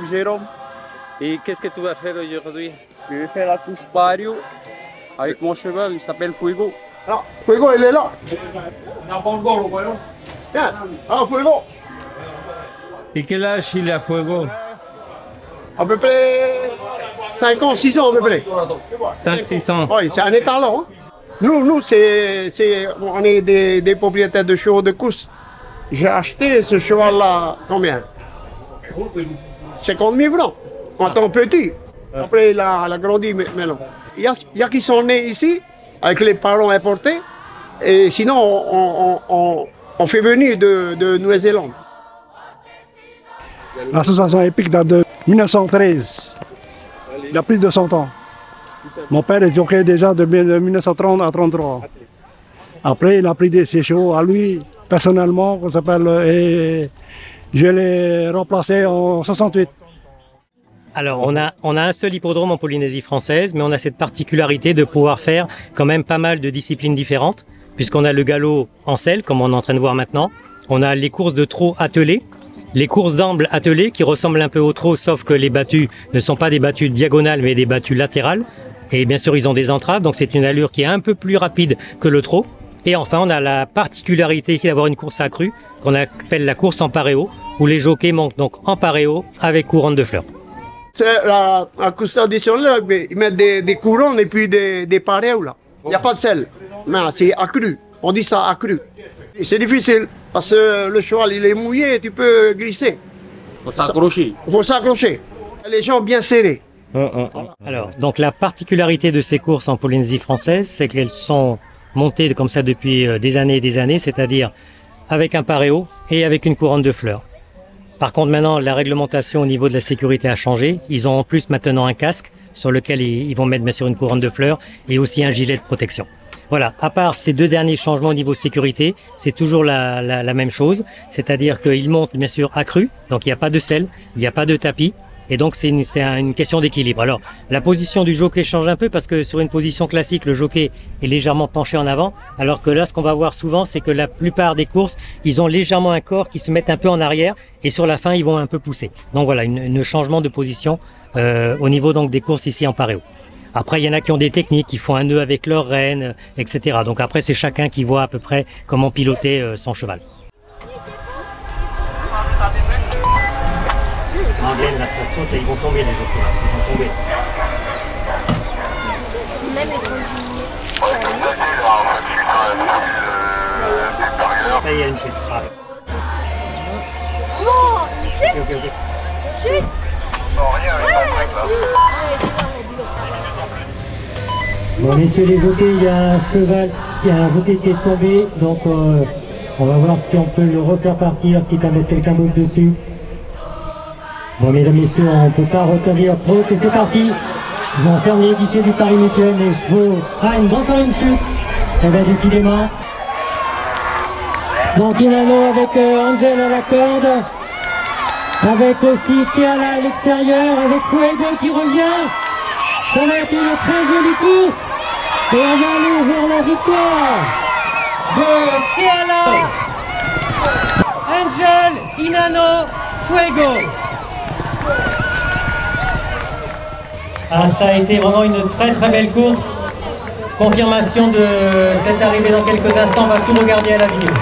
Jérôme. Et qu'est-ce que tu vas faire aujourd'hui? Je vais faire la course Barrio avec mon cheval, il s'appelle Fuego. Alors, Fuego, il est là. Viens, alors Fuego. Et quel âge il a Fuego? À peu près 5 ans, 6 ans à peu près. 5-6 ans. Oui, c'est un étalon. Hein. Nous, on est des propriétaires de chevaux de course. J'ai acheté ce cheval-là, combien? 50 000 francs, en tant petit. Après, il a grandi maintenant. Il y a qui sont nés ici, avec les parents importés. Et sinon, on fait venir de Nouvelle-Zélande. L'association épique date de 1913. Il y a plus de 100 ans. Mon père est jockey déjà de 1930 à 1933. Après, il a pris ses chevaux à lui, personnellement, qu'on s'appelle, et je l'ai remplacé en 68. Alors, on a un seul hippodrome en Polynésie française, mais on a cette particularité de pouvoir faire quand même pas mal de disciplines différentes, puisqu'on a le galop en selle, comme on est en train de voir maintenant. On a les courses de trot attelées, les courses d'amble attelées qui ressemblent un peu au trot, sauf que les battues ne sont pas des battues diagonales, mais des battues latérales. Et bien sûr, ils ont des entraves, donc c'est une allure qui est un peu plus rapide que le trot. Et enfin, on a la particularité ici d'avoir une course accrue, qu'on appelle la course en paréo, où les jockeys montent donc en paréo avec couronne de fleurs. C'est la course traditionnelle, ils mettent des couronnes et puis des paréos là. Il n'y a pas de sel. Non, c'est accru. On dit ça accru. C'est difficile parce que le cheval il est mouillé et tu peux glisser. Faut s'accrocher. Il faut s'accrocher. Les jambes bien serrées. Alors, donc la particularité de ces courses en Polynésie française, c'est qu'elles sont montées comme ça depuis des années, c'est-à-dire avec un paréo et avec une couronne de fleurs. Par contre, maintenant, la réglementation au niveau de la sécurité a changé. Ils ont en plus maintenant un casque sur lequel ils vont mettre bien sûr une couronne de fleurs et aussi un gilet de protection. Voilà, à part ces deux derniers changements au niveau sécurité, c'est toujours la même chose, c'est-à-dire qu'ils montent bien sûr accru, donc il n'y a pas de selle, il n'y a pas de tapis, et donc c'est une question d'équilibre. Alors, la position du jockey change un peu parce que sur une position classique, le jockey est légèrement penché en avant, alors que là, ce qu'on va voir souvent, c'est que la plupart des courses, ils ont légèrement un corps qui se met un peu en arrière, et sur la fin, ils vont un peu pousser. Donc voilà, un changement de position au niveau donc des courses ici en paréo. Après, il y en a qui ont des techniques, qui font un nœud avec leur renne, etc. Donc après, c'est chacun qui voit à peu près comment piloter son cheval. Là, ça saute et ils vont tomber les jockeys. Ils vont tomber. Ça y est, une chute. Ah. Ok. Chute. Bon, messieurs les jockeys, il y a un cheval, il y a un jockey qui est tombé, donc on va voir si on peut le refaire partir, quitte à mettre quelqu'un d'autre dessus. Bon, mesdames, messieurs, on ne peut pas retenir trop, et c'est parti. Ils vont fermer les guichets du Paris Mutuel, les chevaux. Ah, encore une chute. Et bien, décidément. Donc, Inano avec Angel à la corde. Avec aussi Keala à l'extérieur, avec Fuego qui revient. Ça va être une très jolie course. Et on va aller vers la victoire de Keala. Angel, Inano, Fuego. Ah, ça a été vraiment une très belle course. Confirmation de cette arrivée dans quelques instants, on va tout regarder à la vidéo.